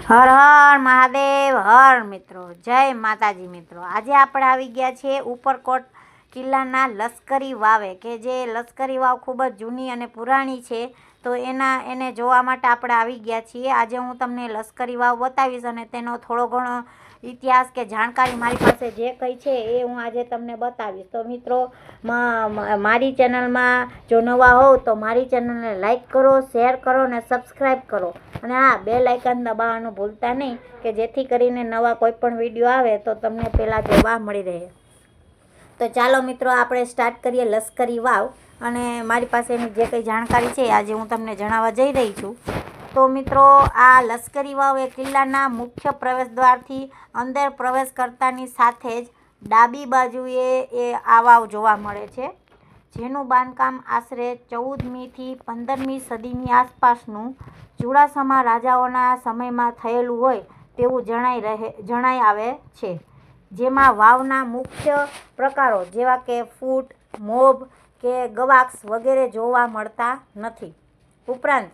હર હર મહાદેવ હર મિત્રો, જય માતાજી મિત્રો। આજે આપણે આવી ગયા છીએ ઉપરકોટ કિલ્લાના લશ્કરી વાવે, કે જે લશ્કરી વાવ ખૂબ જ જૂની અને પુરાણી છે। તો એને જોવા માટે આપણે આવી ગયા છીએ। આજે હું તમને લશ્કરી વાવ બતાવીશ અને તેનો થોડો ઘણો ઇતિહાસ કે જાણકારી મારી પાસે જે કંઈ છે એ હું આજે તમને બતાવીશ। તો મિત્રો, મારી ચેનલમાં જો નવા હોવ તો મારી ચેનલને લાઈક કરો, શેર કરો અને સબસ્ક્રાઈબ કરો, અને હા, બેલ આઇકન દબાવવાનું ભૂલતા નહીં, કે જેથી કરીને નવા કોઈ પણ વિડીયો આવે તો તમને પહેલાં જોવા મળી રહે। તો ચાલો મિત્રો, આપણે સ્ટાર્ટ કરીએ લશ્કરી વાવ, અને મારી પાસેની જે કંઈ જાણકારી છે આજે હું તમને જણાવવા જઈ રહી છું। તો મિત્રો, આ લશ્કરી વાવ એ કિલ્લાના મુખ્ય પ્રવેશદ્વારથી અંદર પ્રવેશ કરતાની સાથે જ ડાબી બાજુએ આ વાવ જોવા મળે છે, જેનું બાંધકામ આશરે 14મી થી 15મી સદીની આસપાસનું ચુડાસમા રાજાઓના સમયમાં થયેલું હોય તેવું જણાઈ આવે છે। જેમાં વાવના મુખ્ય પ્રકારો જેવા કે ફૂટ, મોબ કે ગવાક્ષ વગેરે જોવા મળતા નથી। ઉપરાંત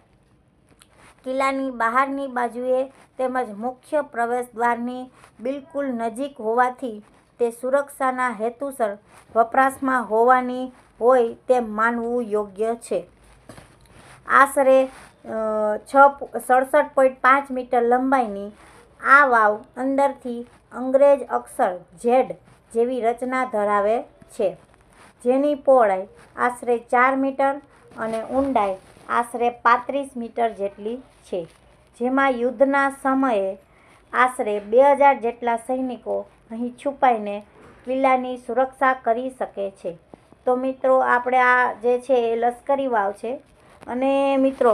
કિલ્લાની બહારની બાજુએ તેમજ મુખ્ય પ્રવેશદ્વારની બિલકુલ નજીક હોવાથી તે સુરક્ષાના હેતુસર વપરાશમાં હોય તેમ માનવું યોગ્ય છે। આશરે 67.5 મીટર લંબાઈની આ વાવ અંદરથી અંગ્રેજ અક્ષર ઝેડ જેવી રચના ધરાવે છે, જેની પહોળાઈ આશરે 4 મીટર અને ઊંડાઈ આશરે 35 મીટર જેટલી છે। જેમાં યુદ્ધના સમયે આશરે 2000 જેટલા સૈનિકો અહીં છુપાઈને કિલ્લાની સુરક્ષા કરી શકે છે। તો મિત્રો, આપણે આ જે છે એ લશ્કરી વાવ છે। અને મિત્રો,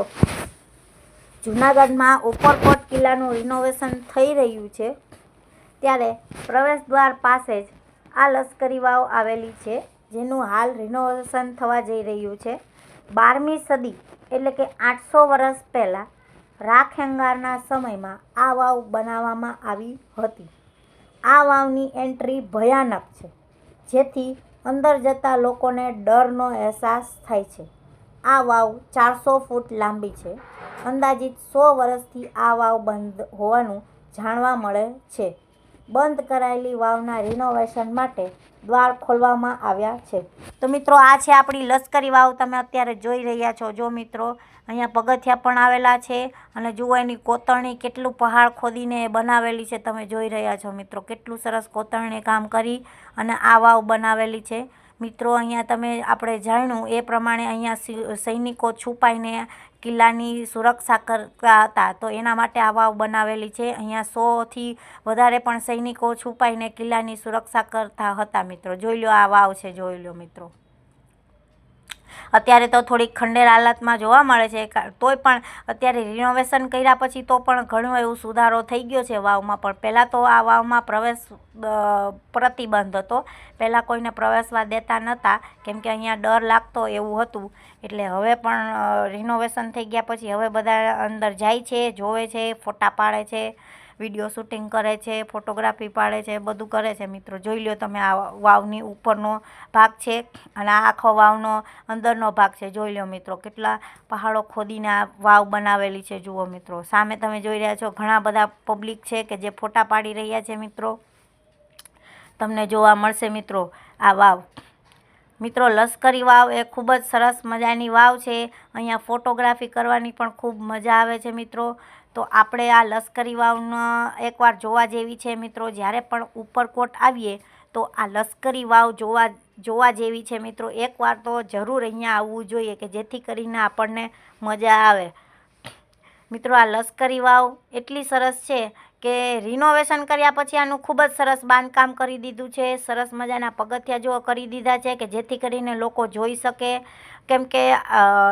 જૂનાગઢમાં ઉપરકોટ કિલ્લાનું રિનોવેશન થઈ રહ્યું છે, ત્યારે પ્રવેશદ્વાર પાસે જ આ લશ્કરી વાવ આવેલી છે, જેનું હાલ રિનોવેશન થવા જઈ રહ્યું છે। 12મી સદી એટલે કે 800 વર્ષ પહેલાં રાખેંગારના સમયમાં આ વાવ બનાવવામાં આવી હતી। આ વાવની એન્ટ્રી ભયાનક છે, જેથી અંદર જતા લોકોને ડરનો અહેસાસ થાય છે। આ વાવ 400 ફૂટ લાંબી છે। અંદાજિત 100 વર્ષથી આ વાવ બંધ હોવાનું જાણવા મળે છે। બંધ કરાયેલી વાવના રિનોવેશન માટે દ્વાર ખોલવામાં આવ્યા છે। તો મિત્રો, આ છે આપણી લશ્કરી વાવ, તમે અત્યારે જોઈ રહ્યા છો। જો મિત્રો, અહીંયા પગથિયા પણ આવેલા છે, અને જુઓ એની કોતરણી કેટલું પહાડ ખોદીને બનાવેલી છે, તમે જોઈ રહ્યા છો મિત્રો। કેટલું સરસ કોતરણી કામ કરી અને આ વાવ બનાવેલી છે મિત્રો। અહીંયા આપણે જાણ્યું એ પ્રમાણે અહીંયા સૈનિકો છુપાઈને કિલ્લાની સુરક્ષા કરતા હતા, તો એના માટે આ વાવ બનાવેલી છે। અહીંયા 100થી વધારે પણ સૈનિકો છુપાઈને કિલ્લાની સુરક્ષા કરતા હતા મિત્રો। જોઈ લો, આ વાવ છે, જોઈ લો મિત્રો। અત્યારે તો થોડીક ખંડેર હાલતમાં જોવા મળે છે, તોય પણ અત્યારે રિનોવેશન કર્યા પછી તો પણ ઘણો એવું સુધારો થઈ ગયો છે વાવમાં। પણ પહેલાં તો આ વાવમાં પ્રવેશ પ્રતિબંધ હતો, પહેલાં કોઈને પ્રવેશવા દેતા નહોતા, કેમ કે અહીંયા ડર લાગતો એવું હતું। એટલે હવે પણ રિનોવેશન થઈ ગયા પછી હવે બધા અંદર જાય છે, જોવે છે, ફોટા પાડે છે, વિડીયો શૂટિંગ કરે છે, ફોટોગ્રાફી પાડે છે, બધું કરે છે મિત્રો। જોઈ લો તમે, આ વાવની ઉપરનો ભાગ છે અને આ આખો વાવનો અંદરનો ભાગ છે। જોઈ લો મિત્રો, કેટલા પહાડો ખોદીને આ વાવ બનાવેલી છે, જુઓ મિત્રો। સામે તમે જોઈ રહ્યા છો ઘણા બધા પબ્લિક છે કે જે ફોટા પાડી રહ્યા છે મિત્રો। તમને જોવા મળશે મિત્રો આ વાવ। મિત્રો, લશ્કરી વાવ એ ખૂબ જ સરસ મજાની વાવ છે। અહીંયા ફોટોગ્રાફી કરવાની પણ ખૂબ મજા આવે છે મિત્રો। તો આપણે આ લશ્કરી વાવનો એકવાર જોવા જેવી છે મિત્રો। જ્યારે પણ ઉપરકોટ આવીએ તો આ લશ્કરી વાવ જોવા જેવી છે મિત્રો। એકવાર તો જરૂર અહીંયા આવવું જોઈએ, કે જેથી કરીને આપણને મજા આવે મિત્રો। આ લશ્કરી વાવ એટલી સરસ છે કે રિનોવેશન કર્યા પછી આનું ખૂબ જ સરસ બાંધકામ કરી દીધું છે। સરસ મજાના પગથિયા જો કરી દીધા છે, કે જેથી કરીને લોકો જોઈ શકે, કેમ કે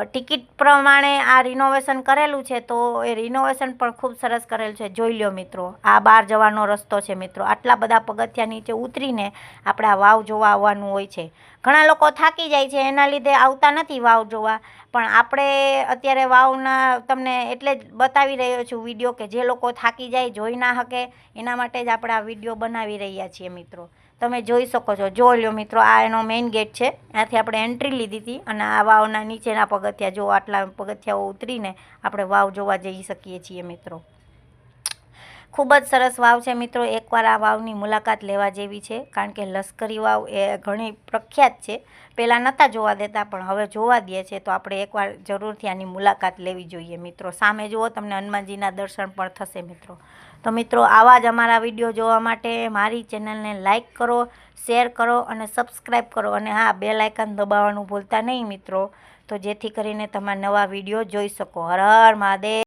ટિકિટ પ્રમાણે આ રિનોવેશન કરેલું છે, તો એ રિનોવેશન પણ ખૂબ સરસ કરેલું છે। જોઈ લો મિત્રો, આ બહાર જવાનો રસ્તો છે મિત્રો। આટલા બધા પગથિયા નીચે ઉતરીને આપણે આ વાવ જોવા આવવાનું હોય છે। ઘણા લોકો થાકી જાય છે, એના લીધે આવતા નથી વાવ જોવા, પણ આપણે અત્યારે વાવના તમને એટલે જ બતાવી રહ્યો છું વિડીયો, કે જે લોકો થાકી જાય, જોઈ ના શકે, એના માટે જ આપણે આ વિડીયો બનાવી રહ્યા છીએ મિત્રો। તમે જોઈ શકો છો, જોઈ લો મિત્રો, આ એનો મેઇન ગેટ છે, ત્યાંથી આપણે એન્ટ્રી લીધી હતી, અને આ વાવના નીચેના પગથિયા જો, આટલા પગથિયાઓ ઉતરીને આપણે વાવ જોવા જઈ શકીએ છીએ મિત્રો। ખૂબ જ સરસ વાવ છે મિત્રો. એકવાર આ વાવની મુલાકાત લેવા જેવી છે, કારણ કે લશ્કરી વાવ એ ઘણી પ્રખ્યાત છે. પહેલાં નહોતા જોવા દેતા, પણ હવે જોવા દે છે, તો આપણે એકવાર જરૂરથી આની મુલાકાત લેવી જોઈએ મિત્રો. સામે જુઓ, તમને હનુમાનજીના દર્શન પણ થશે મિત્રો. તો મિત્રો, આવા જ અમારા વિડીયો જોવા માટે મારી ચેનલને લાઇક કરો, શેર કરો અને સબસ્ક્રાઈબ કરો. અને હા, બેલ આઇકન દબાવવાનું ભૂલતા નહીં મિત્રો, તો જેથી કરીને તમે નવા વિડીયો જોઈ શકો. હર હર મહાદેવ.